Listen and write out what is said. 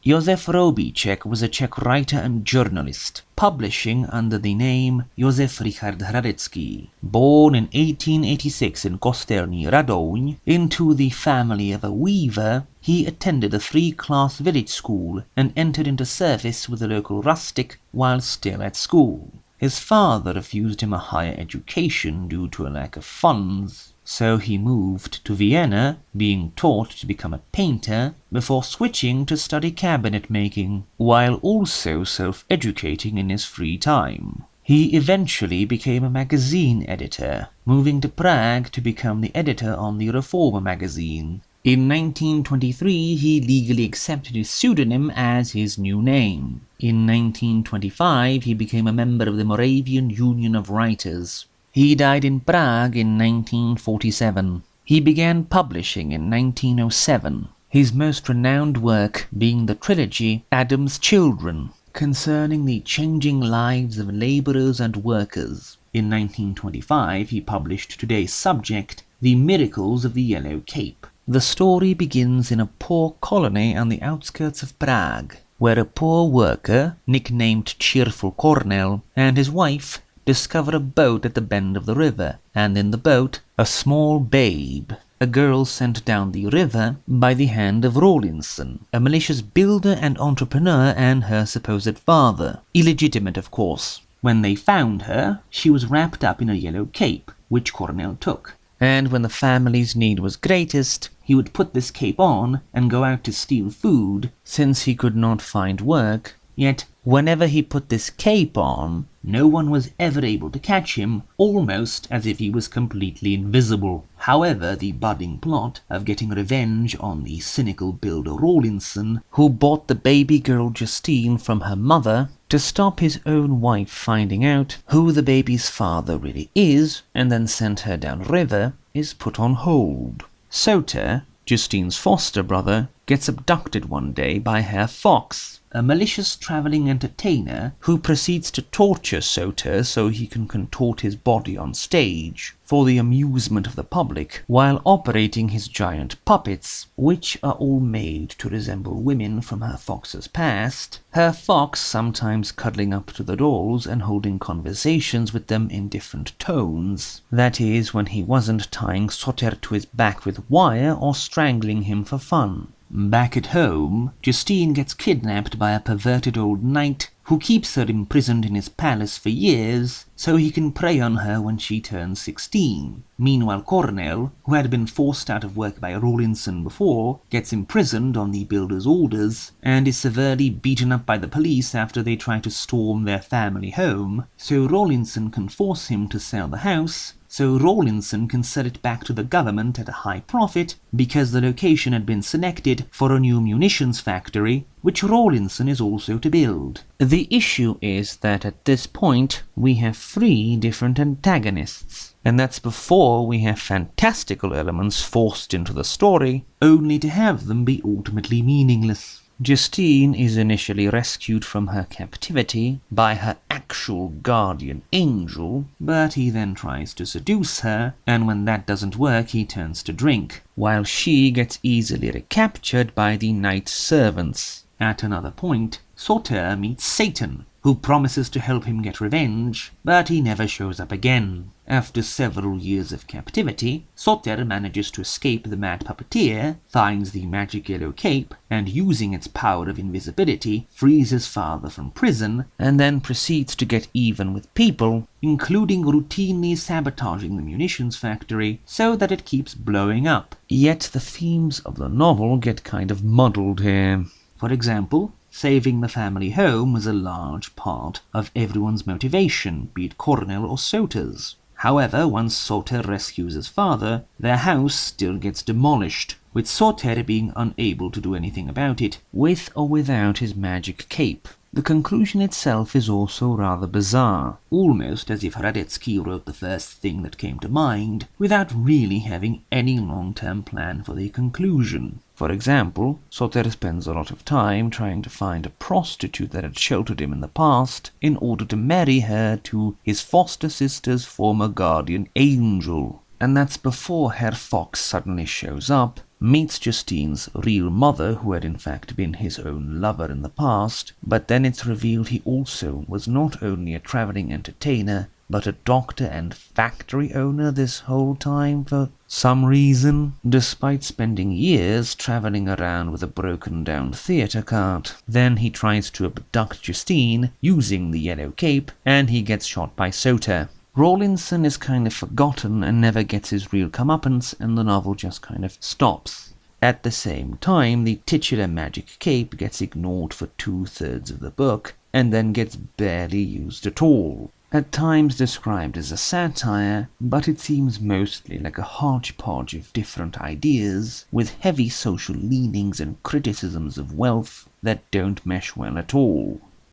Josef Hradecký was a Czech writer and journalist, publishing under the name Josef Richard Hradecký. Born in 1886 in Kostelní Radoň into the family of a weaver, he attended a 3-class village school and entered into service with a local rustic while still at school. His father refused him a higher education due to a lack of funds, so he moved to Vienna, being taught to become a painter before switching to study cabinet making, while also self-educating in his free time. He eventually became a magazine editor, moving to Prague to become the editor on the Reformer magazine. In 1923, he legally accepted his pseudonym as his new name. In 1925, he became a member of the Moravian Union of Writers. He died in Prague in 1947. He began publishing in 1907, his most renowned work being the trilogy Adam's Children, concerning the changing lives of labourers and workers. In 1925, he published today's subject, The Miracles of the Yellow Cape. The story begins in a poor colony on the outskirts of Prague, where a poor worker, nicknamed Cheerful Cornell, and his wife discover a boat at the bend of the river, and in the boat a small babe, a girl sent down the river by the hand of Rawlinson, a malicious builder and entrepreneur, and her supposed father, illegitimate of course. When they found her, she was wrapped up in a yellow cape, which Cornell took. And when the family's need was greatest, he would put this cape on and go out to steal food, since he could not find work. Yet, whenever he put this cape on, no one was ever able to catch him, almost as if he was completely invisible. However, the budding plot of getting revenge on the cynical builder Rawlinson, who bought the baby girl Justine from her mother, to stop his own wife finding out who the baby's father really is, and then sent her downriver, is put on hold. Soter, Justine's foster brother, gets abducted one day by Herr Fox, a malicious travelling entertainer who proceeds to torture Soter so he can contort his body on stage for the amusement of the public while operating his giant puppets, which are all made to resemble women from Herr Fox's past, Herr Fox sometimes cuddling up to the dolls and holding conversations with them in different tones, that is, when he wasn't tying Soter to his back with wire or strangling him for fun. Back at home, Justine gets kidnapped by a perverted old knight who keeps her imprisoned in his palace for years so he can prey on her when she turns 16. Meanwhile, Cornell, who had been forced out of work by Rawlinson before, gets imprisoned on the builder's orders and is severely beaten up by the police after they try to storm their family home, so Rawlinson can force him to sell the house, so Rawlinson can sell it back to the government at a high profit because the location had been selected for a new munitions factory, which Rawlinson is also to build. The issue is that at this point we have 3 different antagonists, and that's before we have fantastical elements forced into the story, only to have them be ultimately meaningless. Justine is initially rescued from her captivity by her actual guardian angel, but he then tries to seduce her, and when that doesn't work he turns to drink, while she gets easily recaptured by the knight's servants. At another point, Soter meets Satan, who promises to help him get revenge, but he never shows up again. After several years of captivity, Soter manages to escape the mad puppeteer, finds the magic yellow cape, and using its power of invisibility, frees his father from prison, and then proceeds to get even with people, including routinely sabotaging the munitions factory so that it keeps blowing up. Yet the themes of the novel get kind of muddled here. For example, saving the family home was a large part of everyone's motivation, be it Cornell or Soter's. However, once Soter rescues his father, their house still gets demolished, with Soter being unable to do anything about it, with or without his magic cape. The conclusion itself is also rather bizarre, almost as if Hradecký wrote the first thing that came to mind, without really having any long-term plan for the conclusion. For example, Soter spends a lot of time trying to find a prostitute that had sheltered him in the past in order to marry her to his foster sister's former guardian angel. and that's before Herr Fox suddenly shows up, meets Justine's real mother, who had in fact been his own lover in the past, but then it's revealed he also was not only a traveling entertainer, but a doctor and factory owner this whole time for some reason, despite spending years traveling around with a broken down theatre cart. Then he tries to abduct Justine using the yellow cape, and he gets shot by Sota. Rawlinson is kind of forgotten and never gets his real comeuppance, and the novel just kind of stops. At the same time, the titular magic cape gets ignored for 2/3 of the book, and then gets barely used at all. At times described as a satire, but it seems mostly like a hodgepodge of different ideas, with heavy social leanings and criticisms of wealth that don't mesh well at all.